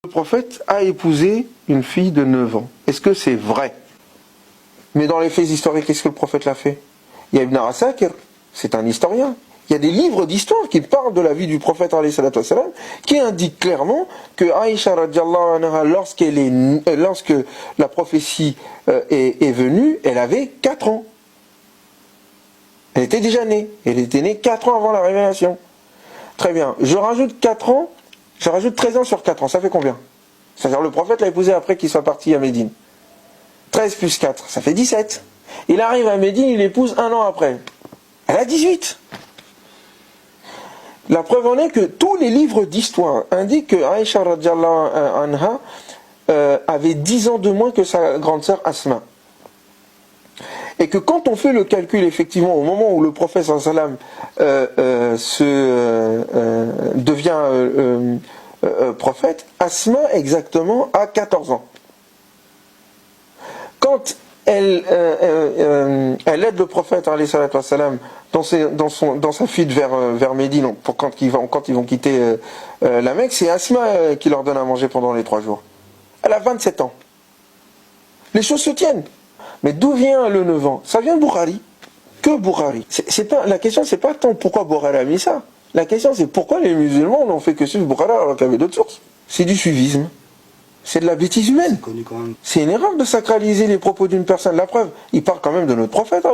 Le prophète a épousé une fille de 9 ans. Est-ce que c'est vrai? Mais dans les faits historiques, qu'est-ce que le prophète l'a fait? Il y a Ibn Asakir, c'est un historien. Il y a des livres d'histoire qui parlent de la vie du prophète qui indiquent clairement que Aïcha radiallahu anha, lorsque la prophétie est venue, elle avait 4 ans. Elle était déjà née. Elle était née 4 ans avant la révélation. Très bien. Je rajoute 4 ans. Je rajoute 13 ans sur 4 ans, ça fait combien? C'est-à-dire le prophète l'a épousée après qu'il soit parti à Médine. 13 plus 4, ça fait 17. Il arrive à Médine, il l'épouse 1 an après. Elle a 18. La preuve en est que tous les livres d'histoire indiquent que Aïcha radiallahu anha avait 10 ans de moins que sa grande sœur Asma. Et que quand on fait le calcul, effectivement, au moment où le prophète sallam devient prophète, Asma exactement a 14 ans. Quand elle aide le prophète dans sa fuite vers Médine, quand ils vont quitter la Mecque, c'est Asma qui leur donne à manger pendant les 3 jours. Elle a 27 ans. Les choses se tiennent. Mais d'où vient le 9 ans? Ça vient de Bukhari. Que Bukhari. La question, c'est pas tant pourquoi Bukhari a mis ça. La question, c'est pourquoi les musulmans n'ont fait que suivre Bukhari alors qu'il y avait d'autres sources. C'est du suivisme. C'est de la bêtise humaine. C'est une erreur de sacraliser les propos d'une personne. La preuve, il parle quand même de notre prophète.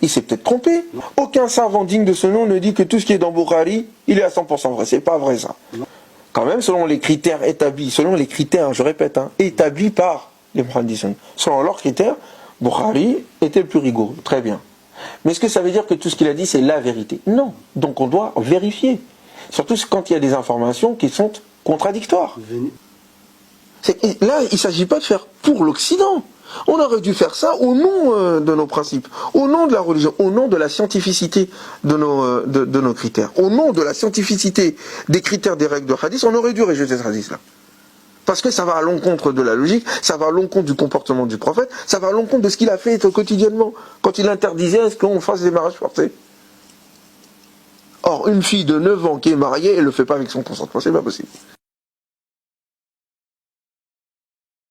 Il s'est peut-être trompé. Non. Aucun savant digne de ce nom ne dit que tout ce qui est dans Bukhari, il est à 100% vrai. C'est pas vrai ça. Non. Quand même, selon les critères établis, je répète, établis par les muhaddithun, selon leurs critères, Bukhari était le plus rigoureux. Très bien. Mais est-ce que ça veut dire que tout ce qu'il a dit, c'est la vérité? Non. Donc on doit vérifier. Surtout quand il y a des informations qui sont contradictoires. Là, il ne s'agit pas de faire pour l'Occident. On aurait dû faire ça au nom de nos principes, au nom de la religion, au nom de la scientificité de nos critères, au nom de la scientificité des critères des règles de hadith, on aurait dû rejeter ce hadith-là. Parce que ça va à l'encontre de la logique, ça va à l'encontre du comportement du prophète, ça va à l'encontre de ce qu'il a fait quotidiennement, quand il interdisait à ce qu'on fasse des mariages forcés. Or, une fille de 9 ans qui est mariée, elle ne le fait pas avec son consentement, c'est pas possible.